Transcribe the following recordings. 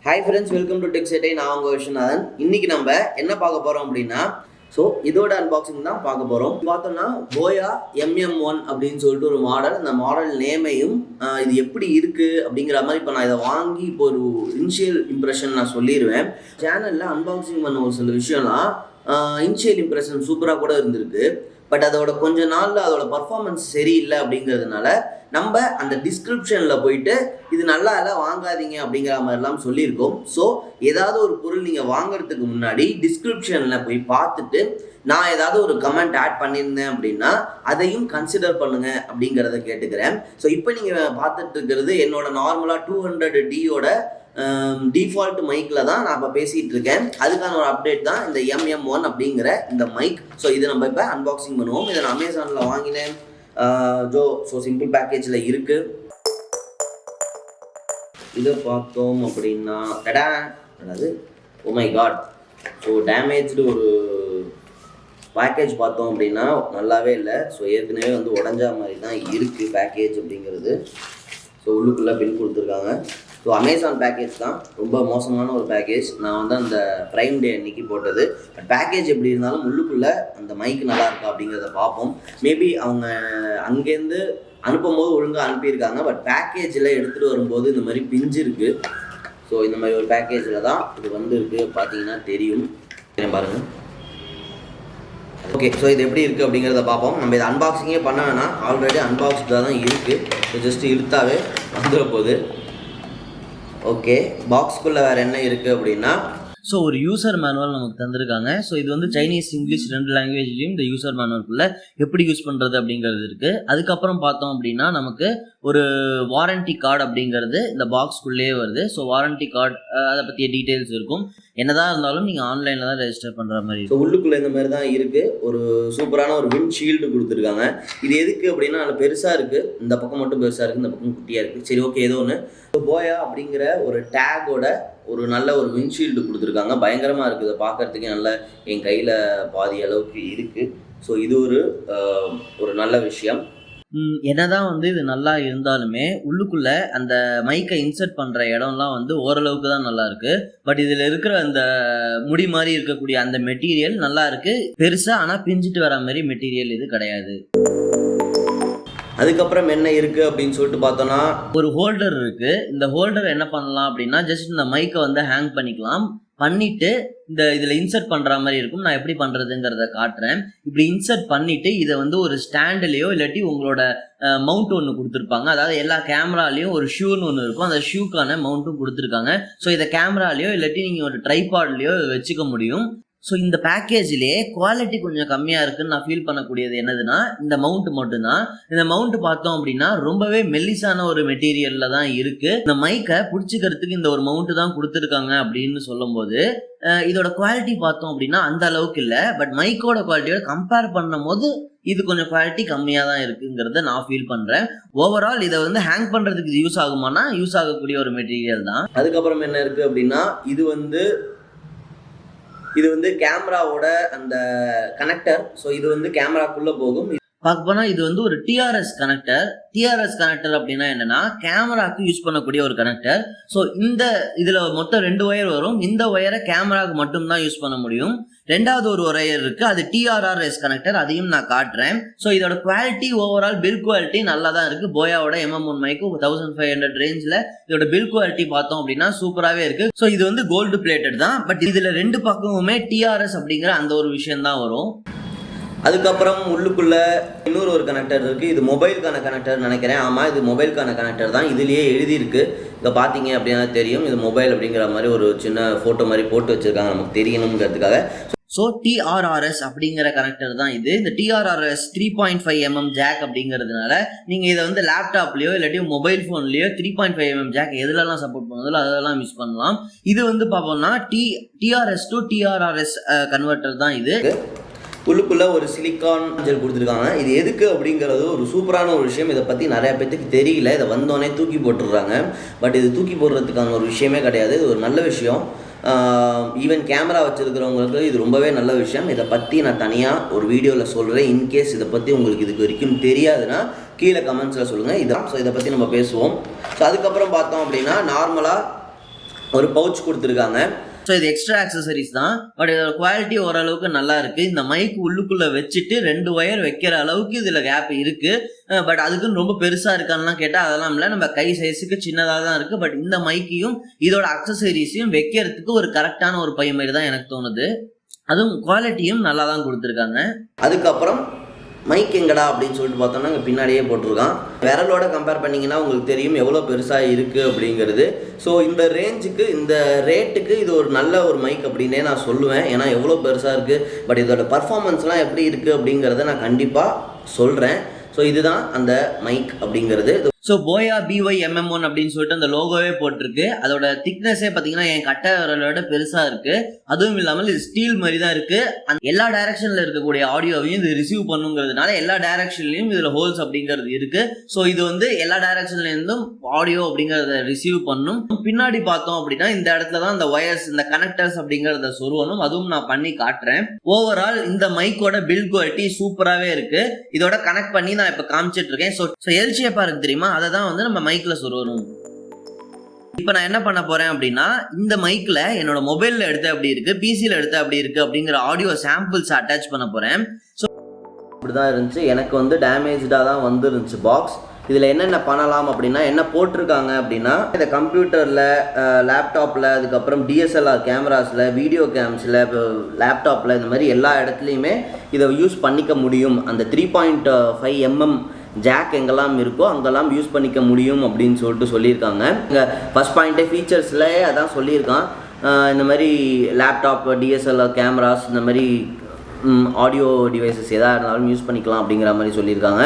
Hi friends, welcome to tech செட்டை. நான் உங்கள் விஸ்வநாதன். இன்னைக்கு நம்ம என்ன பார்க்க போகிறோம் அப்படின்னா, இதோட அன்பாக்சிங் தான் பார்க்க போகிறோம். பார்த்தோம்னா போயா MM1 அப்படின்னு சொல்லிட்டு ஒரு மாடல். இந்த மாடல் நேமையும் இது எப்படி இருக்குது அப்படிங்கிற மாதிரி இப்போ நான் இதை வாங்கி இப்போ ஒரு இனிஷியல் இம்ப்ரெஷன் நான் சொல்லிடுவேன். சேனலில் அன்பாக்சிங் பண்ண ஒரு சில விஷயம்லாம் இனிஷியல் இம்ப்ரெஷன் சூப்பராக கூட இருந்திருக்கு. பட் அதோட கொஞ்ச நாளில் அதோட பர்ஃபார்மன்ஸ் சரியில்லை அப்படிங்கிறதுனால நம்ம அந்த டிஸ்கிரிப்ஷனில் போயிட்டு இது நல்லா இல்லை வாங்காதீங்க அப்படிங்கிற மாதிரிலாம் சொல்லியிருக்கோம். ஸோ ஏதாவது ஒரு பொருள் நீங்கள் வாங்குறதுக்கு முன்னாடி டிஸ்கிரிப்ஷனில் போய் பார்த்துட்டு நான் ஏதாவது ஒரு கமெண்ட் ஆட் பண்ணியிருந்தேன் அப்படின்னா அதையும் கன்சிடர் பண்ணுங்க அப்படிங்கிறத கேட்டுக்கிறேன். ஸோ இப்போ நீங்கள் பார்த்துட்டு இருக்கிறது என்னோட நார்மலாக 200Dயோட டிஃபால்ட் மைக்கில் தான் நான் இப்போ பேசிகிட்டு இருக்கேன். அதுக்கான ஒரு அப்டேட் தான் இந்த MM1 அப்படிங்கிற இந்த மைக். ஸோ இதை நம்ம இப்போ அன்பாக்சிங் பண்ணுவோம். இதை நான் அமேசானில் வாங்கினேன். ஸோ சிம்பிள் பேக்கேஜில் இருக்குது. இதை பார்த்தோம் அப்படின்னா அதாவது oh my god, so damaged ஒரு பேக்கேஜ் பார்த்தோம் அப்படின்னா நல்லாவே இல்லை. ஸோ ஏற்கனவே வந்து உடஞ்சா மாதிரி தான் இருக்குது பேக்கேஜ் அப்படிங்கிறது. ஸோ உள்ளுக்குள்ளே பில் கொடுத்துருக்காங்க. ஸோ அமேசான் பேக்கேஜ் தான், ரொம்ப மோசமான ஒரு பேக்கேஜ். நான் வந்து அந்த ப்ரைம் டே அன்னைக்கு போட்டது. பட் பேக்கேஜ் எப்படி இருந்தாலும் உள்ளுக்குள்ளே அந்த மைக் நல்லா இருக்கா அப்படிங்கிறத பார்ப்போம். மேபி அவங்க அங்கேருந்து அனுப்பும்போது ஒழுங்காக அனுப்பியிருக்காங்க. பட் பேக்கேஜில் எடுத்துகிட்டு வரும்போது இந்த மாதிரி பிஞ்சு இருக்குது. ஸோ இந்த மாதிரி ஒரு பேக்கேஜில் தான் இது வந்து இருக்குது. பார்த்தீங்கன்னா தெரியும் பாருங்கள். ஓகே, ஸோ இது எப்படி இருக்குது அப்படிங்கிறத பார்ப்போம். நம்ம இதை அன்பாக்சிங்கே பண்ண வேணாம், ஆல்ரெடி அன்பாக்ஸ்டாக தான் இருக்குது. ஸோ ஜஸ்ட் இழுத்தாவே வந்துட போகுது. ஓகே, பாக்ஸ்குள்ளே வேறு என்ன இருக்குது அப்படின்னா, ஸோ ஒரு யூசர் மேனுவல் நமக்கு தந்திருக்காங்க. ஸோ இது வந்து சைனீஸ், இங்கிலீஷ் 2 லாங்குவேஜ்லேயும் இந்த யூசர் மேனுவல்குள்ளே எப்படி யூஸ் பண்ணுறது அப்படிங்கிறது இருக்குது. அதுக்கப்புறம் பார்த்தோம் அப்படின்னா நமக்கு ஒரு வாரண்டி கார்டு அப்படிங்கிறது இந்த பாக்ஸ்குள்ளேயே வருது. ஸோ வாரண்டி கார்டு அதை பற்றிய டீட்டெயில்ஸ் இருக்கும். என்னதான் இருந்தாலும் நீங்கள் ஆன்லைனில் தான் ரெஜிஸ்டர் பண்ணுற மாதிரி. ஸோ உள்ளுக்குள்ளே இந்த மாதிரி தான் இருக்குது. ஒரு சூப்பரான ஒரு விண்ட் ஷீல்டு கொடுத்துருக்காங்க. இது எதுக்கு அப்படின்னா அதில் பெருசாக இருக்குது, இந்த பக்கம் மட்டும் பெருசாக இருக்குது, இந்த பக்கம் குட்டியாக இருக்குது. சரி, ஓகே, ஏதோ ஒன்று. போயா அப்படிங்கிற ஒரு டேகோட ஒரு நல்ல ஒரு விண்ட்ஷீல்டு கொடுத்துருக்காங்க. பயங்கரமாக இருக்குது, பார்க்குறதுக்கே நல்ல என் கையில் பாதி அளவுக்கு இருக்குது. ஸோ இது ஒரு நல்ல விஷயம். என்னதான் வந்து இது நல்லா இருந்தாலுமே உள்ளுக்குள்ளே அந்த மைக்கை இன்சர்ட் பண்ணுற இடம்லாம் வந்து ஓரளவுக்கு தான் நல்லா இருக்குது. பட் இதில் இருக்கிற அந்த முடி மாதிரி இருக்கக்கூடிய அந்த மெட்டீரியல் நல்லா இருக்குது, பெருசாக. ஆனால் பிஞ்சிட்டு வர மாதிரி மெட்டீரியல் இது கிடையாது. அதுக்கப்புறம் என்ன இருக்குது அப்படின்னு சொல்லிட்டு பார்த்தோன்னா ஒரு ஹோல்டர் இருக்குது. இந்த ஹோல்டர் என்ன பண்ணலாம் அப்படின்னா ஜஸ்ட் இந்த மைக்கை வந்து ஹேங் பண்ணிவிட்டு இந்த இதில் இன்சர்ட் பண்ணுற மாதிரி இருக்கும். நான் எப்படி பண்ணுறதுங்கிறத காட்டுறேன். இப்படி இன்சர்ட் பண்ணிவிட்டு இதை வந்து ஒரு ஸ்டாண்டுலேயோ இல்லாட்டி உங்களோட மவுண்ட் ஒன்று கொடுத்துருப்பாங்க. அதாவது எல்லா கேமராலேயும் ஒரு ஷூன்னு ஒன்று இருக்கும், அந்த ஷூக்கான மவுண்ட்டும் கொடுத்துருக்காங்க. ஸோ இதை கேமராலேயோ இல்லாட்டி நீங்கள் ஒரு ட்ரைபாட்லேயோ வச்சுக்க முடியும். ஸோ இந்த பேக்கேஜ்லேயே குவாலிட்டி கொஞ்சம் கம்மியாக இருக்குதுன்னு நான் ஃபீல் பண்ணக்கூடியது என்னதுன்னா இந்த மவுண்ட் மட்டும்தான். இந்த மவுண்ட் பார்த்தோம் அப்படின்னா ரொம்பவே மெல்லிசான ஒரு மெட்டீரியலில் தான் இருக்குது. இந்த மைக்கை பிடிச்சிக்கிறதுக்கு இந்த ஒரு மவுண்ட் தான் கொடுத்துருக்காங்க அப்படின்னு சொல்லும்போது இதோட குவாலிட்டி பார்த்தோம் அப்படின்னா அந்த அளவுக்கு இல்லை. பட் மைக்கோட குவாலிட்டியோட கம்பேர் பண்ணும் போது இது கொஞ்சம் குவாலிட்டி கம்மியாக தான் இருக்குங்கிறத நான் ஃபீல் பண்ணுறேன். ஓவரால் இதை வந்து ஹேங் பண்ணுறதுக்கு இது யூஸ் ஆகுமானா யூஸ் ஆகக்கூடிய ஒரு மெட்டீரியல் தான். அதுக்கப்புறம் என்ன இருக்குது அப்படின்னா இது வந்து கேமராவோட அந்த கனெக்டர். ஸோ இது வந்து கேமராக்குள்ளே போகும். பார்க்க போனால் இது வந்து ஒரு டிஆர்எஸ் கனெக்டர் அப்படின்னா என்னன்னா கேமராவுக்கு யூஸ் பண்ணக்கூடிய ஒரு கனெக்டர். ஸோ இந்த இதில் மொத்தம் 2 ஒயர் வரும். இந்த ஒயரை கேமராவுக்கு மட்டும்தான் யூஸ் பண்ண முடியும். ரெண்டாவது ஒரு ஒயர் இருக்குது, அது TRRS கனெக்டர், அதையும் நான் காட்டுறேன். ஸோ இதோட குவாலிட்டி ஓவரால் பில் குவாலிட்டி நல்லா தான் இருக்குது. போயாவோட MM1 மைக்கு 1500 ரேஞ்சில் இதோட பில் குவாலிட்டி பார்த்தோம் அப்படின்னா சூப்பராகவே இருக்குது. ஸோ இது வந்து கோல்டு பிளேட்டட் தான். பட் இதில் 2 பக்கமுமே TRS அப்படிங்கிற அந்த ஒரு விஷயம் தான் வரும். அதுக்கப்புறம் உள்ளுக்குள்ளே இன்னொரு ஒரு கனெக்டர் இருக்குது. இது மொபைலுக்கான கனெக்டர் நினைக்கிறேன். ஆமாம், இது மொபைலுக்கான கனெக்டர் தான். இதுலேயே எழுதியிருக்கு, இங்கே பார்த்தீங்க அப்படின்னா தெரியும். இது மொபைல் அப்படிங்கிற மாதிரி ஒரு சின்ன ஃபோட்டோ மாதிரி போட்டு வச்சுருக்காங்க, நமக்கு தெரியணுங்கிறதுக்காக. ஸோ TRRS அப்படிங்கிற கனெக்டர் தான் இது. இந்த TRRS 3.5mm ஜாக் அப்படிங்கிறதுனால நீங்கள் இதை வந்து லேப்டாப்லேயோ இல்லாட்டி மொபைல் ஃபோன்லேயோ 3.5mm ஜாக் எதுலலாம் சப்போர்ட் பண்ணுறதோ அதெல்லாம் யூஸ் பண்ணலாம். இது வந்து பார்ப்போம்னா TRS to TRRS கன்வெர்ட்டர் தான் இது. உள்ளுக்குள்ளே ஒரு சிலிக்கான் ஜெல் கொடுத்துருக்காங்க. இது எதுக்கு அப்படிங்கிறது ஒரு சூப்பரான ஒரு விஷயம். இதை பற்றி நிறையா பேத்துக்கு தெரியல. இதை வந்தோடனே தூக்கி போட்டுடுறாங்க. பட் இது தூக்கி போடுறதுக்கான ஒரு விஷயமே கிடையாது. இது ஒரு நல்ல விஷயம். ஈவன் கேமரா வச்சுருக்கிறவங்களுக்கு இது ரொம்பவே நல்ல விஷயம். இதை பற்றி நான் தனியாக ஒரு வீடியோவில் சொல்கிறேன். இன்கேஸ் இதை பற்றி உங்களுக்கு இதுக்கு வரைக்கும் தெரியாதுன்னா கீழே கமெண்ட்ஸில் சொல்லுங்கள். இதான். ஸோ இதை பற்றி நம்ம பேசுவோம். ஸோ அதுக்கப்புறம் பார்த்தோம் அப்படின்னா நார்மலாக ஒரு பவுச் கொடுத்துருக்காங்க. ஸோ இது எக்ஸ்ட்ரா ஆக்சசரிஸ் தான், பட் இதோட குவாலிட்டி ஓரளவுக்கு நல்லா இருக்குது. இந்த மைக் உள்ளுக்குள்ளே வச்சுட்டு 2 ஒயர் வைக்கிற அளவுக்கு இதில் கேப் இருக்குது. பட் அதுக்குன்னு ரொம்ப பெருசாக இருக்கான்லாம் கேட்டால் அதெல்லாம் இல்லை, நம்ம கை சைஸுக்கு சின்னதாக தான் இருக்குது. பட் இந்த மைக்கையும் இதோட அக்சசரிஸையும் வைக்கிறதுக்கு ஒரு கரெக்டான ஒரு பை மாதிரி தான் எனக்கு தோணுது. அதுவும் குவாலிட்டியும் நல்லா தான் கொடுத்துருக்காங்க. அதுக்கப்புறம் மைக் எங்கடா அப்படின்னு சொல்லிட்டு பார்த்தோம்னா இங்கே பின்னாடியே போட்டிருக்கான். விரலோட கம்பேர் பண்ணிங்கன்னா உங்களுக்கு தெரியும் எவ்வளோ பெருசாக இருக்குது அப்படிங்கிறது. ஸோ இந்த ரேஞ்சுக்கு இந்த ரேட்டுக்கு இது ஒரு நல்ல ஒரு மைக் அப்படின்னே நான் சொல்லுவேன். ஏன்னா எவ்வளோ பெருசாக இருக்குது, பட் இதோட பர்ஃபார்மன்ஸ்லாம் எப்படி இருக்குது அப்படிங்கிறத நான் கண்டிப்பாக சொல்கிறேன். ஸோ இதுதான் அந்த மைக் அப்படிங்கிறது. ஸோ போயா BYMM1 அப்படின்னு சொல்லிட்டு அந்த லோகோவே போட்டிருக்கு. அதோட திக்னஸே பார்த்தீங்கன்னா என் கட்டை விரலோட பெருசாக இருக்குது. அதுவும் இல்லாமல் இது ஸ்டீல் மாதிரி தான் இருக்குது. எல்லா டைரக்ஷனில் இருக்கக்கூடிய ஆடியோவையும் இது ரிசீவ் பண்ணுங்கிறதுனால எல்லா டைரக்ஷன்லையும் இதில் ஹோல்ஸ் அப்படிங்கிறது இருக்குது. ஸோ இது வந்து எல்லா டைரக்ஷன்லேருந்தும் ஆடியோ அப்படிங்கிறத ரிசீவ் பண்ணும். பின்னாடி பார்த்தோம் அப்படின்னா இந்த இடத்துல தான் இந்த ஒயர்ஸ், இந்த கனெக்டர்ஸ் அப்படிங்கிறத சொருவணும். அதுவும் நான் பண்ணி காட்டுறேன். ஓவரால் இந்த மைக்கோட பில்ட் குவாலிட்டி சூப்பராகவே இருக்குது. இதோட கனெக்ட் பண்ணி நான் இப்போ காமிச்சிட்டு இருக்கேன். ஸோ எல் ஷேப்பாக இருக்கு தெரியுமா, அதை தான் வந்து நம்ம மைக்கில் சொருவணும். இப்போ நான் என்ன பண்ண போகிறேன் அப்படின்னா இந்த மைக்கில் என்னோட மொபைலில் எடுத்து அப்படி இருக்குது, பிசியில் எடுத்து அப்படி இருக்குது அப்படிங்கிற ஆடியோ சாம்பிள்ஸ் அட்டாச் பண்ண போகிறேன். ஸோ இப்படி தான் இருந்துச்சு. எனக்கு வந்து டேமேஜாக தான் வந்துருந்துச்சு பாக்ஸ். இதில் என்னென்ன பண்ணலாம் அப்படின்னா என்ன போட்டிருக்காங்க அப்படின்னா இந்த கம்ப்யூட்டரில், லேப்டாப்பில், அதுக்கப்புறம் DSLR கேமராஸில், வீடியோ கேம்ஸில், லேப்டாப்பில், இந்த மாதிரி எல்லா இடத்துலையுமே இதை யூஸ் பண்ணிக்க முடியும். அந்த 3.5 mm ஜாக் எங்கெல்லாம் இருக்கோ அங்கெல்லாம் யூஸ் பண்ணிக்க முடியும் அப்படின்னு சொல்லிட்டு சொல்லியிருக்காங்க. இங்கே ஃபஸ்ட் பாயிண்ட்டே ஃபீச்சர்ஸ்லேயே அதான் சொல்லியிருக்கான். இந்த மாதிரி லேப்டாப், DSLR கேமராஸ், இந்த மாதிரி ஆடியோ டிவைசஸ் எதாக இருந்தாலும் யூஸ் பண்ணிக்கலாம் அப்படிங்கிற மாதிரி சொல்லியிருக்காங்க.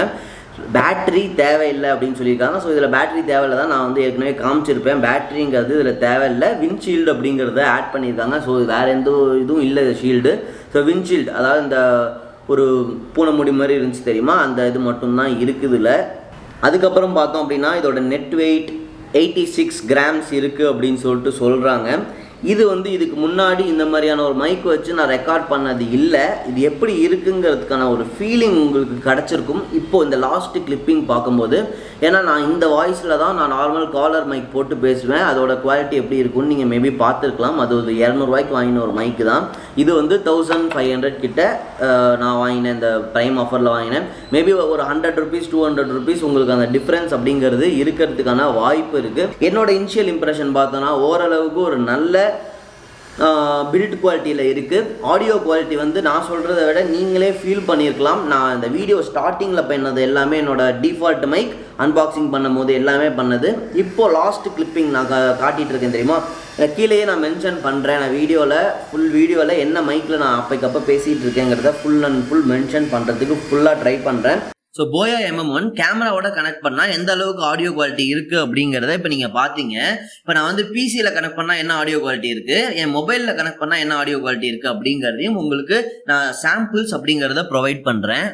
பேட்ரி தேவையில்லை அப்படின்னு சொல்லியிருக்காங்க. ஸோ இதில் பேட்ரி தேவையில்லை தான் நான் வந்து ஏற்கனவே காமிச்சிருப்பேன். பேட்ரிங்கிறது இதில் தேவையில்லை. விண்ட்ஷீல்டு அப்படிங்கிறத ஆட் பண்ணியிருக்காங்க. ஸோ வேறு எந்த இதுவும் இல்லை ஷீல்டு. ஸோ விண்ட்ஷீல்டு, அதாவது இந்த ஒரு பூனைமுடி மாதிரி இருந்துச்சு தெரியுமா, அந்த இது மட்டும்தான் இருக்குதுல. அதுக்கப்புறம் பார்த்தோம் அப்படின்னா இதோட நெட் வெயிட் 86 grams இருக்குது அப்படின்னு சொல்லிட்டு சொல்கிறாங்க. இது வந்து இதுக்கு முன்னாடி இந்த மாதிரியான ஒரு மைக் வச்சு நான் ரெக்கார்ட் பண்ணது இல்லை. இது எப்படி இருக்குங்கிறதுக்கான ஒரு ஃபீலிங் உங்களுக்கு கிடச்சிருக்கும் இப்போது இந்த லாஸ்ட்டு கிளிப்பிங் பார்க்கும்போது. ஏன்னா நான் இந்த வாய்ஸில் தான் நான் நார்மல் காலர் மைக் போட்டு பேசுவேன். அதோட குவாலிட்டி எப்படி இருக்குன்னு நீங்கள் மேபி பார்த்துருக்கலாம். அது ஒரு 200 ரூபாய்க்கு வாங்கின ஒரு மைக்கு தான். இது வந்து 1500 கிட்ட நான் வாங்கினேன், இந்த ப்ரைம் ஆஃபரில் வாங்கினேன். மேபி ஒரு 100 rupees 200 rupees உங்களுக்கு அந்த டிஃப்ரென்ஸ் அப்படிங்கிறது இருக்கிறதுக்கான வாய்ப்பு இருக்குது. என்னோட இனிஷியல் இம்ப்ரெஷன் பார்த்தோன்னா ஓரளவுக்கு ஒரு நல்ல பில்ட் குவாலிட்டியில் இருக்குது. ஆடியோ குவாலிட்டி வந்து நான் சொல்கிறத விட நீங்களே ஃபீல் பண்ணியிருக்கலாம். நான் இந்த வீடியோ ஸ்டார்டிங்கில் பண்ணது எல்லாமே என்னோடய டிஃபால்ட் மைக், அன்பாக்சிங் பண்ணும் போது எல்லாமே பண்ணது. இப்போது லாஸ்ட் கிளிப்பிங் நான் காட்டிகிட்டு இருக்கேன் தெரியுமா, கீழேயே நான் மென்ஷன் பண்ணுறேன். நான் ஃபுல் வீடியோவில் என்ன மைக்கில் நான் அப்பைக்கப்போ பேசிகிட்டு இருக்கேங்கிறத ஃபுல் அண்ட் ஃபுல் மென்ஷன் பண்ணுறதுக்கு ஃபுல்லாக ட்ரை பண்ணுறேன். ஸோ போயா MM1 கேமராவோட கனெக்ட் பண்ணால் எந்த அளவுக்கு ஆடியோ குவாலிட்டி இருக்குது அப்படிங்கிறத இப்போ நீங்கள் பார்த்தீங்க. இப்போ நான் வந்து பிசியில் கனெக்ட் பண்ணால் என்ன ஆடியோ குவாலிட்டி இருக்குது, என் மொபைலில் கனெக்ட் பண்ணால் என்ன ஆடியோ குவாலிட்டி இருக்குது அப்படிங்கிறதையும் உங்களுக்கு நான் சாம்பிள்ஸ் அப்படிங்கிறத ப்ரொவைட் பண்ணுறேன்.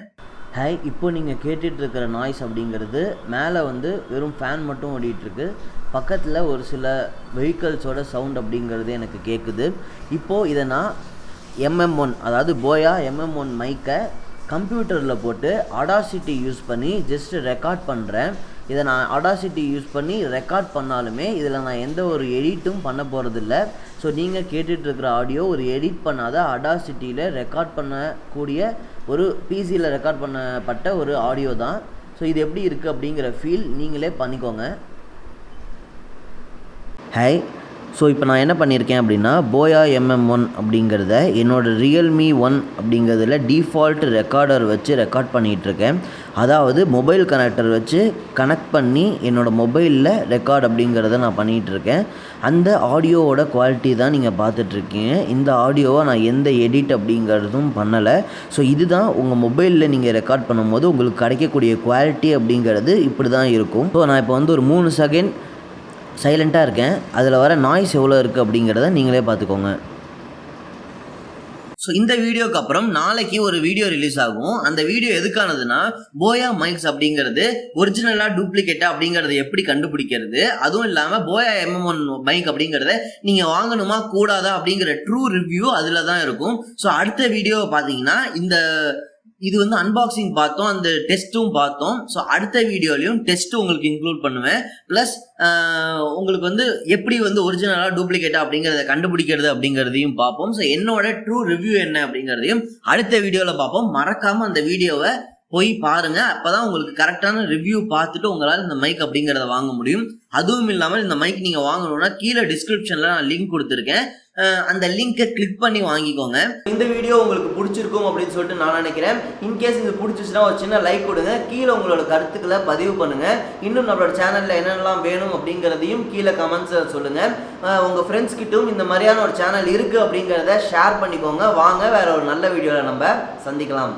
ஹாய், இப்போ நீங்கள் கேட்டுட்ருக்கிற நாய்ஸ் அப்படிங்கிறது மேலே வந்து வெறும் ஃபேன் மட்டும் ஓடிட்டுருக்கு. பக்கத்தில் ஒரு சில வெஹிக்கல்ஸோட சவுண்ட் அப்படிங்கிறது எனக்கு கேட்குது. இப்போது இதை நான் MM1, அதாவது போயா MM1 மைக்கை கம்ப்யூட்டரில் போட்டு Audacity யூஸ் பண்ணி ஜஸ்ட் ரெக்கார்ட் பண்ணுறேன். இதை நான் Audacity யூஸ் பண்ணி ரெக்கார்ட் பண்ணாலுமே இதில் நான் எந்த ஒரு எடிட்டும் பண்ண போகிறதில்ல. ஸோ நீங்கள் கேட்டுட்ருக்கிற ஆடியோ ஒரு எடிட் பண்ணாத Audacityயில் ரெக்கார்ட் பண்ணக்கூடிய ஒரு பிசியில் ரெக்கார்ட் பண்ணப்பட்ட ஒரு ஆடியோ தான். ஸோ இது எப்படி இருக்குது அப்படிங்கிற ஃபீல் நீங்களே பண்ணிக்கோங்க. ஹாய், ஸோ இப்போ நான் என்ன பண்ணியிருக்கேன் அப்படின்னா போயா MM1 அப்படிங்கிறத என்னோடய Realme 1 அப்படிங்கிறதுல டிஃபால்ட் ரெக்கார்டர் வச்சு ரெக்கார்ட் பண்ணிகிட்ருக்கேன். அதாவது மொபைல் கனெக்டர் வச்சு கனெக்ட் பண்ணி என்னோடய மொபைலில் ரெக்கார்ட் அப்படிங்கிறத நான் பண்ணிகிட்ருக்கேன். அந்த ஆடியோவோட குவாலிட்டி தான் நீங்கள் பார்த்துட்ருக்கீங்க. இந்த ஆடியோவை நான் எந்த எடிட் அப்படிங்கிறதும் பண்ணலை. ஸோ இதுதான் உங்கள் மொபைலில் நீங்கள் ரெக்கார்ட் பண்ணும்போது உங்களுக்கு கிடைக்கக்கூடிய குவாலிட்டி அப்படிங்கிறது இப்படி தான் இருக்கும். ஸோ நான் இப்போ வந்து ஒரு 3 செகண்ட் சைலண்ட்டாக இருக்கேன். அதில் வர நாய்ஸ் எவ்வளோ இருக்குது அப்படிங்கிறத நீங்களே பார்த்துக்கோங்க. ஸோ இந்த வீடியோக்கு அப்புறம் நாளைக்கு ஒரு வீடியோ ரிலீஸ் ஆகும். அந்த வீடியோ எதுக்கானதுன்னா போயா மைக்ஸ் அப்படிங்கிறது ஒரிஜினலாக டூப்ளிகேட்டா அப்படிங்கிறத எப்படி கண்டுபிடிக்கிறது, அதுவும் இல்லாமல் போயா MM1 மைக் அப்படிங்கிறத நீங்கள் வாங்கணுமா கூடாதா அப்படிங்கிற ட்ரூ ரிவ்யூ அதில் தான் இருக்கும். ஸோ அடுத்த வீடியோவை பார்த்தீங்கன்னா இது வந்து அன்பாக்சிங் பார்த்தோம், அந்த டெஸ்ட்டும் பார்த்தோம். ஸோ அடுத்த வீடியோலையும் டெஸ்ட் உங்களுக்கு இன்க்ளூட் பண்ணுவேன். ப்ளஸ் உங்களுக்கு வந்து எப்படி வந்து ஒரிஜினலாக டூப்ளிகேட்டா அப்படிங்கிறத கண்டுபிடிக்கிறது அப்படிங்கிறதையும் பார்ப்போம். ஸோ என்னோட ட்ரூ ரிவ்யூ என்ன அப்படிங்கிறதையும் அடுத்த வீடியோவில் பார்ப்போம். மறக்காமல் அந்த வீடியோவை போய் பாருங்க. அப்பதான் உங்களுக்கு கரெக்டான ரிவ்யூ பார்த்துட்டு உங்களால் இந்த மைக் அப்படிங்கிறத வாங்க முடியும். அதுவும் இல்லாமல் இந்த மைக் நீங்கள் வாங்கணும்னா கீழே டிஸ்கிரிப்ஷனில் நான் லிங்க் கொடுத்துருக்கேன். அந்த லிங்கை கிளிக் பண்ணி வாங்கிக்கோங்க. இந்த வீடியோ உங்களுக்கு பிடிச்சிருக்கும் அப்படின்னு சொல்லிட்டு நான் நினைக்கிறேன். இன்கேஸ் இது பிடிச்சிச்சுன்னா ஒரு சின்ன லைக் கொடுங்க. கீழே உங்களோட கருத்துக்களை பதிவு பண்ணுங்க. இன்னும் நம்மளோட சேனலில் என்னென்னலாம் வேணும் அப்படிங்கிறதையும் கீழே கமெண்ட்ஸில் சொல்லுங்கள். உங்கள் ஃப்ரெண்ட்ஸ் கிட்டும் இந்த மாதிரியான ஒரு சேனல் இருக்குது அப்படிங்கிறத ஷேர் பண்ணிக்கோங்க. வாங்க வேற ஒரு நல்ல வீடியோவில் நம்ம சந்திக்கலாம்.